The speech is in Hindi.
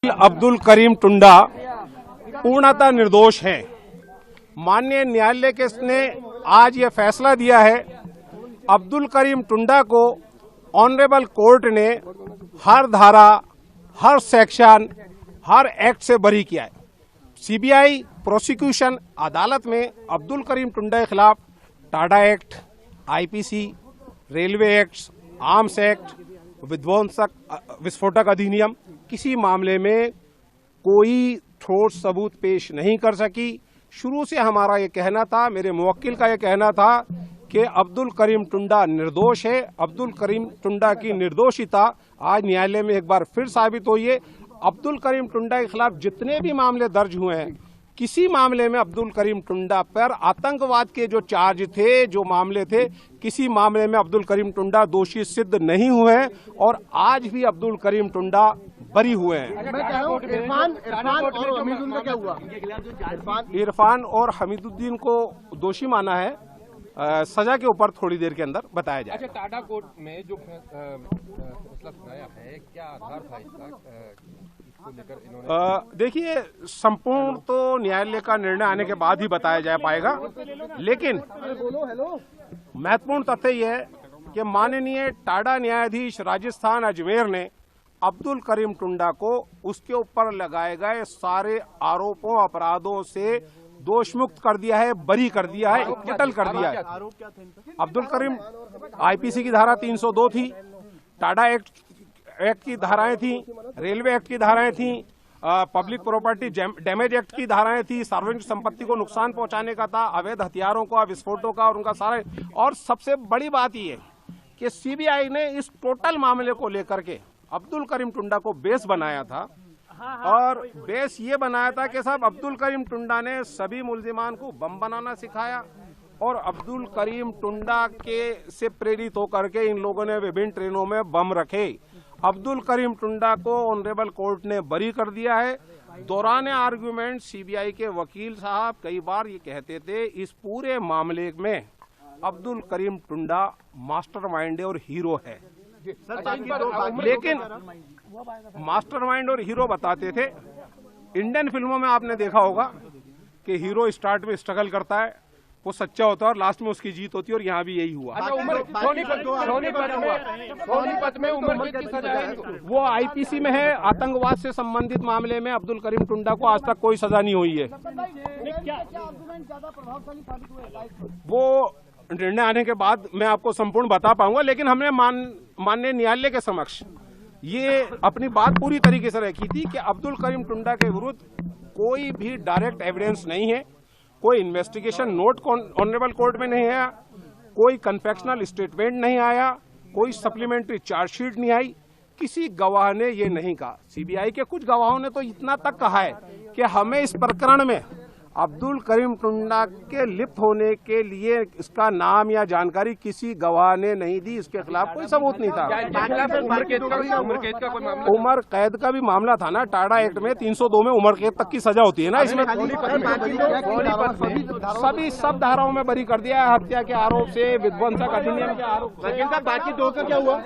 अब्दुल करीम टुंडा पूर्णतः निर्दोष हैं। माननीय न्यायालय ने आज यह फैसला दिया है। अब्दुल करीम टुंडा को ऑनरेबल कोर्ट ने हर धारा, हर सेक्शन, हर एक्ट से बरी किया है। सीबीआई प्रोसिक्यूशन अदालत में अब्दुल करीम टुंडा के खिलाफ Tada act, IPC, railway act, arms act, विस्फोटक अधिनियम, किसी मामले में कोई ठोस सबूत पेश नहीं कर सकी। शुरू से हमारा ये कहना था, मेरे मुवक्किल का ये कहना था कि अब्दुल करीम टुंडा निर्दोष है। अब्दुल करीम टुंडा की निर्दोषिता आज न्यायालय में एक बार फिर साबित हुई है। अब्दुल करीम टुंडा के खिलाफ जितने भी मामले दर्ज हुए हैं, किसी मामले में अब्दुल करीम टुंडा पर आतंकवाद के जो चार्ज थे, जो मामले थे, किसी मामले में अब्दुल करीम टुंडा दोषी सिद्ध नहीं हुए हैं और आज भी अब्दुल करीम टुंडा बरी हुए हैं। इरफान और हमीदुद्दीन को दोषी माना है। सजा के ऊपर थोड़ी देर के अंदर बताया जाए। अच्छा, टाडा कोर्ट में जो फैसला सुनाया है, क्या आधार था इसका? इसको लेकर इन्होंने देखिए, संपूर्ण तो न्यायालय का निर्णय आने के बाद ही बताया जा पाएगा, लेकिन महत्वपूर्ण तथ्य यह है कि माननीय टाडा न्यायाधीश राजस्थान अजमेर ने अब्दुल करीम टुंडा को उसके ऊपर लगाए गए सारे आरोपों, अपराधों से दोष मुक्त कर दिया है, बरी कर दिया है, एक्विटल कर दिया है। अब्दुल करीम आईपीसी की धारा 302 थी, टाडा एक्ट की धाराएं थी, रेलवे एक्ट की धाराएं थी, पब्लिक प्रॉपर्टी डैमेज एक्ट की धाराएं थी, सार्वजनिक संपत्ति को नुकसान पहुंचाने का था, अवैध हथियारों का, विस्फोटों का और उनका सारा। और सबसे बड़ी बात ये कि सीबीआई ने इस टोटल मामले को लेकर के अब्दुल करीम टुंडा को बेस बनाया था और बेस ये बनाया था कि साहब अब्दुल करीम टुंडा ने सभी मुल्जिमान को बम बनाना सिखाया और अब्दुल करीम टुंडा के से प्रेरित होकर के इन लोगों ने विभिन्न ट्रेनों में बम रखे। अब्दुल करीम टुंडा को ऑनरेबल कोर्ट ने बरी कर दिया है। दौरान आर्गुमेंट सीबीआई के वकील साहब कई बार ये कहते थे इस पूरे मामले में अब्दुल करीम टुंडा मास्टरमाइंड और हीरो है, लेकिन मास्टरमाइंड और हीरो बताते थे। इंडियन फिल्मों में आपने देखा होगा कि हीरो स्टार्ट में स्ट्रगल करता है, वो सच्चा होता है और लास्ट में उसकी जीत होती है, और यहाँ भी यही हुआ। सोनीपत में उम्र कैद की सजा है। वो आईपीसी में है। आतंकवाद से संबंधित मामले में अब्दुल करीम टुंडा को आज तक कोई सजा नहीं हुई है। वो निर्णय आने के बाद मैं आपको संपूर्ण बता पाऊंगा, लेकिन हमने माननीय न्यायालय के समक्ष ये अपनी बात पूरी तरीके से रखी थी कि अब्दुल करीम टुंडा के विरुद्ध कोई भी डायरेक्ट एविडेंस नहीं है, कोई इन्वेस्टिगेशन नोट ऑनरेबल कोर्ट में नहीं आया, कोई कन्फेक्शनल स्टेटमेंट नहीं आया, कोई सप्लीमेंट्री चार्जशीट नहीं आई, किसी गवाह ने ये नहीं कहा। सीबीआई के कुछ गवाहों ने तो इतना तक कहा है कि हमें इस प्रकरण में अब्दुल करीम टुंडा के लिप्त होने के लिए इसका नाम या जानकारी किसी गवाह ने नहीं दी, इसके खिलाफ कोई सबूत नहीं था। उम्र कैद का भी मामला था ना, टाडा एक्ट में 302 में उम्र कैद तक की सजा होती है ना, इसमें सभी सब धाराओं में बरी कर दिया है। हत्या के आरोप से, विध्वंसक अधिनियम के आरोप से। बाकी दो का क्या हुआ?